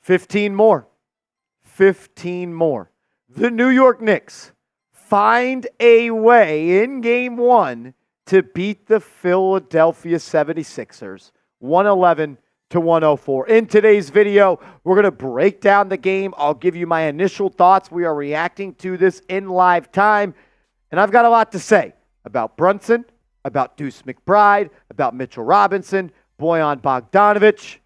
15 more. 15 more. The New York Knicks find a way in Game 1 to beat the Philadelphia 76ers, 111-104. In today's video, we're going to break down the game. I'll give you my initial thoughts. We are reacting to this in live time, and I've got a lot to say about Brunson, about Deuce McBride, about Mitchell Robinson, Bojan Bogdanovic,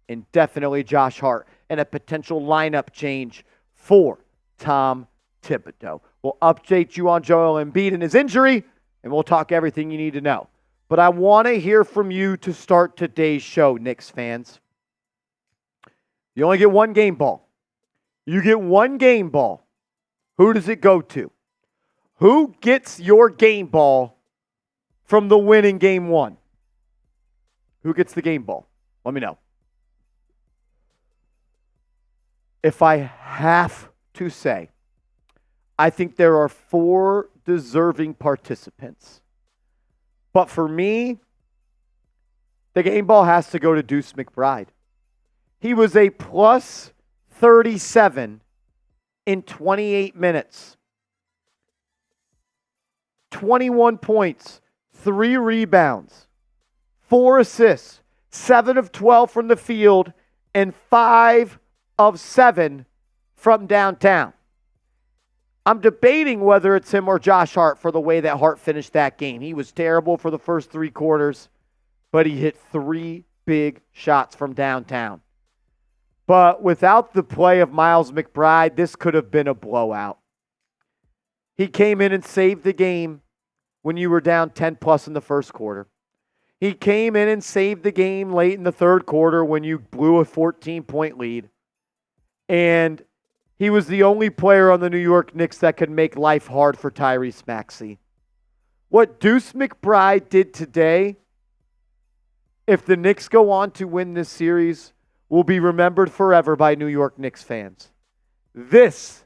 and definitely Josh Hart, and a potential lineup change for Tom Thibodeau. We'll update you on Joel Embiid and his injury, and we'll talk everything you need to know. But I want to hear from you to start today's show, Knicks fans. You only get one game ball. You get one game ball. Who does it go to? Who gets your game ball from the win in Game 1? Who gets the game ball? Let me know. If I have to say, I think there are 4 deserving participants. But for me, the game ball has to go to Deuce McBride. He was a plus 37 in 28 minutes. 21 points, 3 rebounds, 4 assists, 7 of 12 from the field, and 5 of 7 from downtown. I'm debating whether it's him or Josh Hart for the way that Hart finished that game. He was terrible for the first 3 quarters, but he hit 3 big shots from downtown. But without the play of Miles McBride, this could have been a blowout. He came in and saved the game when you were down 10 plus in the first quarter. He came in and saved the game late in the third quarter when you blew a 14-point lead. And he was the only player on the New York Knicks that could make life hard for Tyrese Maxey. What Deuce McBride did today, if the Knicks go on to win this series, will be remembered forever by New York Knicks fans. This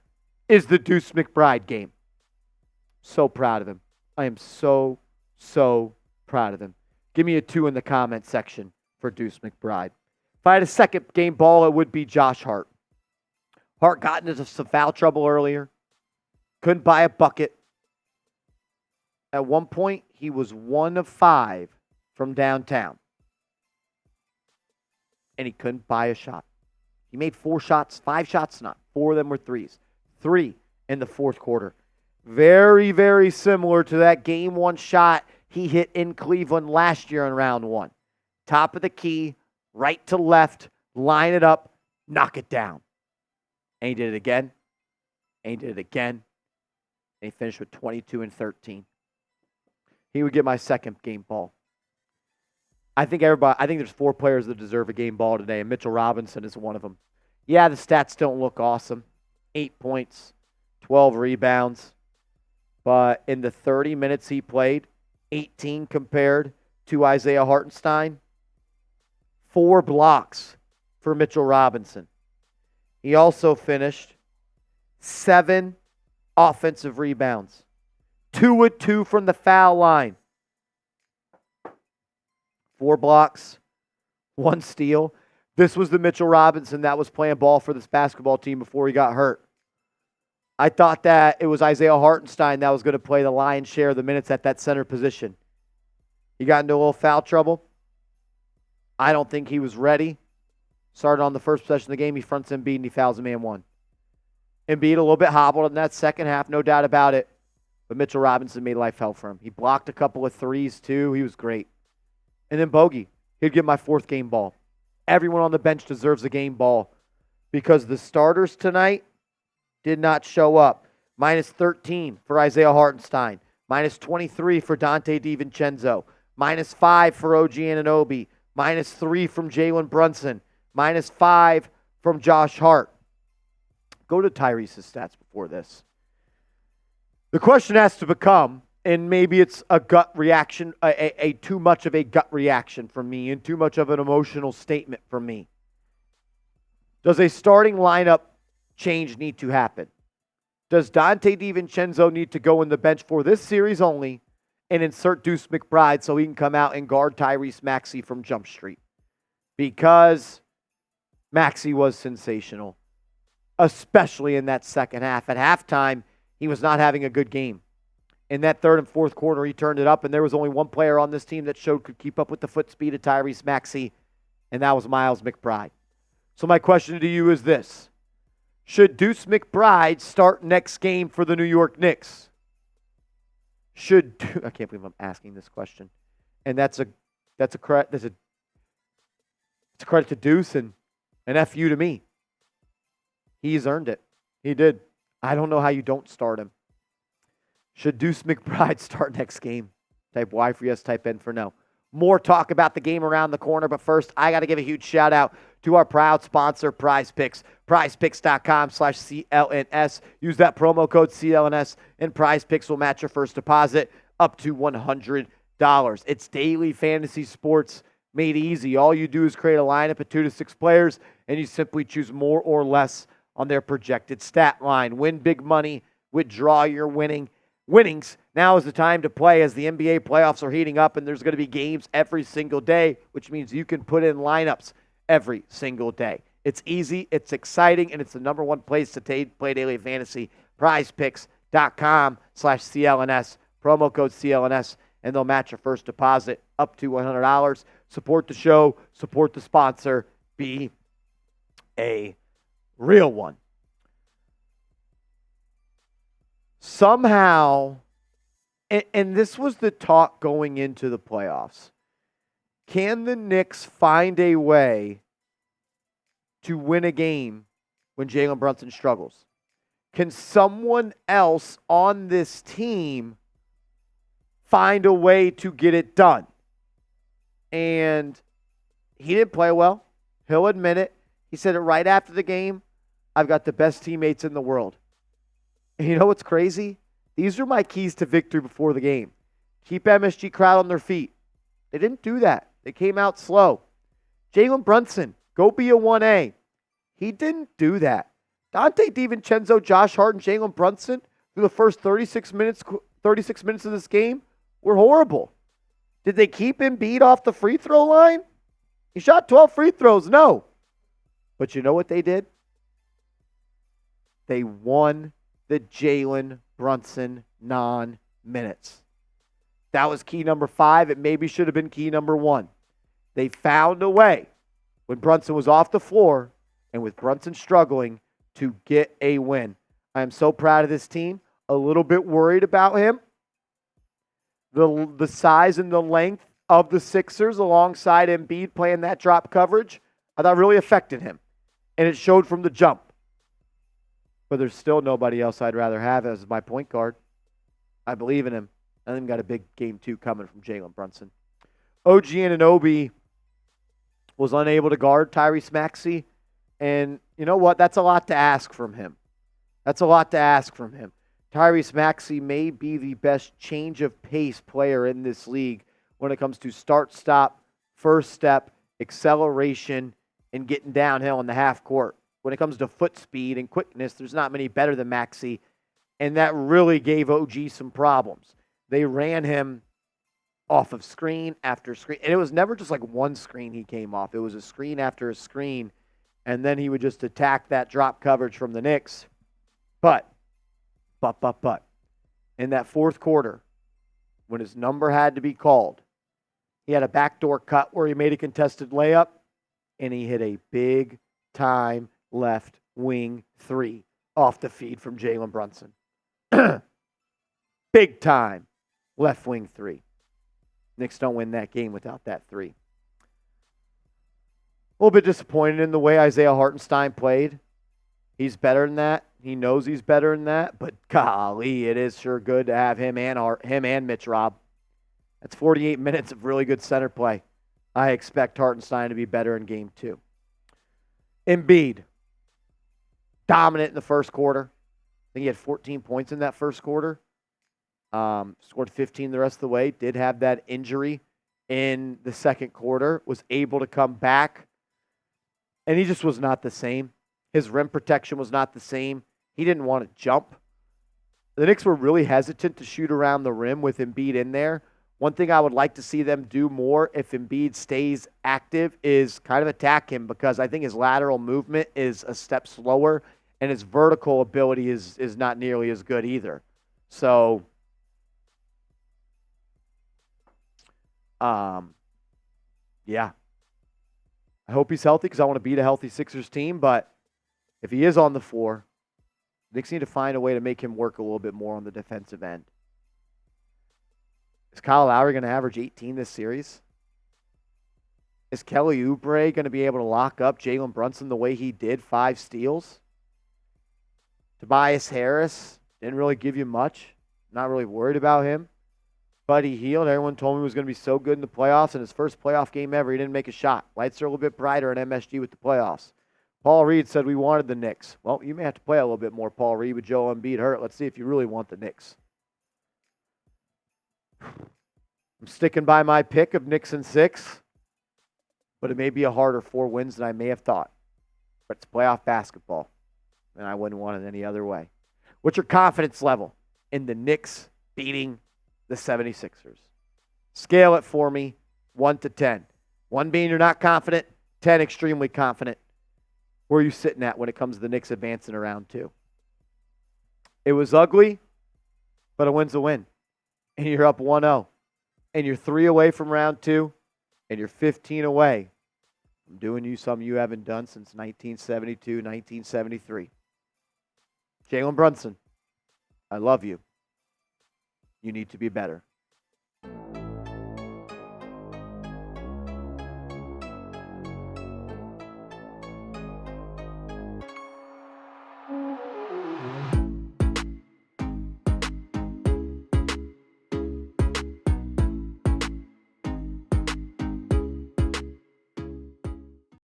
is the Deuce McBride game. So proud of him. I am so proud of him. Give me a 2 in the comment section for Deuce McBride. If I had a second game ball, it would be Josh Hart. Hart got into some foul trouble earlier. Couldn't buy a bucket. At one point, he was 1 of 5 from downtown. And he couldn't buy a shot. He made 4 shots, 5 shots not. 4 of them were threes. 3 in the fourth quarter. Very similar to that Game 1 shot he hit in Cleveland last year in round 1. Top of the key, right to left, line it up, knock it down. And he did it again. And he did it again. And he finished with 22 and 13. He would get my second game ball. I think there's 4 players that deserve a game ball today, and Mitchell Robinson is one of them. Yeah, the stats don't look awesome. 8 points, 12 rebounds. But in the 30 minutes he played, 18 compared to Isaiah Hartenstein, 4 blocks for Mitchell Robinson. He also finished 7 offensive rebounds, 2 of 2 from the foul line, 4 blocks, 1 steal. This was the Mitchell Robinson that was playing ball for this basketball team before he got hurt. I thought that it was Isaiah Hartenstein that was going to play the lion's share of the minutes at that center position. He got into a little foul trouble. I don't think he was ready. Started on the first possession of the game. He fronts Embiid and he fouls him and 1. Embiid a little bit hobbled in that second half, no doubt about it. But Mitchell Robinson made life hell for him. He blocked a couple of threes too. He was great. And then Bogey. He'd get my 4th game ball. Everyone on the bench deserves a game ball because the starters tonight did not show up. Minus 13 for Isaiah Hartenstein. Minus 23 for Donte DiVincenzo. Minus 5 for OG Anunoby. Minus 3 from Jalen Brunson. Minus 5 from Josh Hart. Go to Tyrese's stats before this. The question has to become, and maybe it's a gut reaction, a too much of a gut reaction from me and too much of an emotional statement from me. Does a starting lineup change need to happen? Does Donte DiVincenzo need to go in the bench for this series only and insert Deuce McBride so he can come out and guard Tyrese Maxey from Jump Street? Because Maxey was sensational, especially in that second half. At halftime, he was not having a good game. In that third and fourth quarter, he turned it up, and there was only one player on this team that showed could keep up with the foot speed of Tyrese Maxey, and that was Miles McBride. So my question to you is this. Should Deuce McBride start next game for the New York Knicks? I can't believe I'm asking this question. And it's a credit to Deuce and an FU to me. He's earned it. He did. I don't know how you don't start him. Should Deuce McBride start next game? Type Y for yes, type N for no. More talk about the game around the corner, but first, I got to give a huge shout out to our proud sponsor, Prize Picks. PrizePicks.com/CLNS. Use that promo code CLNS, and Prize Picks will match your first deposit up to $100. It's daily fantasy sports made easy. All you do is create a lineup of 2 to 6 players, and you simply choose more or less on their projected stat line. Win big money, withdraw your winnings. Now is the time to play as the NBA playoffs are heating up, and there's going to be games every single day, which means you can put in lineups every single day. It's easy, it's exciting, and it's the number one place to play daily fantasy. PrizePicks.com/CLNS. Promo code CLNS, and they'll match your first deposit up to $100. Support the show, support the sponsor, be a real one. Somehow, and this was the talk going into the playoffs, can the Knicks find a way to win a game when Jalen Brunson struggles? Can someone else on this team find a way to get it done? And he didn't play well. He'll admit it. He said it right after the game. I've got the best teammates in the world. And you know what's crazy? These are my keys to victory before the game. Keep MSG crowd on their feet. They didn't do that. They came out slow. Jalen Brunson, go be a 1A. He didn't do that. Donte DiVincenzo, Josh Hart, and Jalen Brunson through the first 36 minutes of this game were horrible. Did they keep Embiid off the free throw line? He shot 12 free throws. No. But you know what they did? They won the Jalen Brunson non-minutes. That was key number 5. It maybe should have been key number 1. They found a way when Brunson was off the floor and with Brunson struggling to get a win. I am so proud of this team. A little bit worried about him. The size and the length of the Sixers alongside Embiid playing that drop coverage, I thought really affected him. And it showed from the jump. But there's still nobody else I'd rather have as my point guard. I believe in him. I think got a big game 2 coming from Jalen Brunson. OG Anunoby was unable to guard Tyrese Maxey. And you know what? That's a lot to ask from him. Tyrese Maxey may be the best change of pace player in this league when it comes to start, stop, first step, acceleration, and getting downhill in the half court. When it comes to foot speed and quickness, there's not many better than Maxey, and that really gave OG some problems. They ran him off of screen after screen, and it was never just like one screen he came off. It was a screen after a screen, and then he would just attack that drop coverage from the Knicks. But, in that fourth quarter, when his number had to be called, he had a backdoor cut where he made a contested layup, and he hit a big-time left wing 3 off the feed from Jalen Brunson. Big-time left wing 3. Knicks don't win that game without that 3. A little bit disappointed in the way Isaiah Hartenstein played. He's better than that. He knows he's better than that, but golly, it is sure good to have him and Mitch Robb. That's 48 minutes of really good center play. I expect Hartenstein to be better in game 2. Embiid, dominant in the first quarter. I think he had 14 points in that first quarter. Scored 15 the rest of the way. Did have that injury in the second quarter. Was able to come back. And he just was not the same. His rim protection was not the same. He didn't want to jump. The Knicks were really hesitant to shoot around the rim with Embiid in there. One thing I would like to see them do more if Embiid stays active is kind of attack him, because I think his lateral movement is a step slower and his vertical ability is not nearly as good either. So, yeah. I hope he's healthy because I want to beat a healthy Sixers team, but if he is on the floor, Knicks need to find a way to make him work a little bit more on the defensive end. Is Kyle Lowry going to average 18 this series? Is Kelly Oubre going to be able to lock up Jalen Brunson the way he did, 5 steals? Tobias Harris didn't really give you much. Not really worried about him. Buddy Hield, everyone told me he was going to be so good in the playoffs. In his first playoff game ever, he didn't make a shot. Lights are a little bit brighter in MSG with the playoffs. Paul Reed said we wanted the Knicks. Well, you may have to play a little bit more, Paul Reed, with Joel Embiid hurt. Let's see if you really want the Knicks. I'm sticking by my pick of Knicks in 6, but it may be a harder 4 wins than I may have thought. But it's playoff basketball, and I wouldn't want it any other way. What's your confidence level in the Knicks beating the 76ers? Scale it for me, 1 to 10. 1 being you're not confident, 10 extremely confident. Where are you sitting at when it comes to the Knicks advancing around 2? It was ugly, but a win's a win. And you're up 1-0. And you're 3 away from round 2, and you're 15 away from doing you something you haven't done since 1972, 1973. Jalen Brunson, I love you. You need to be better.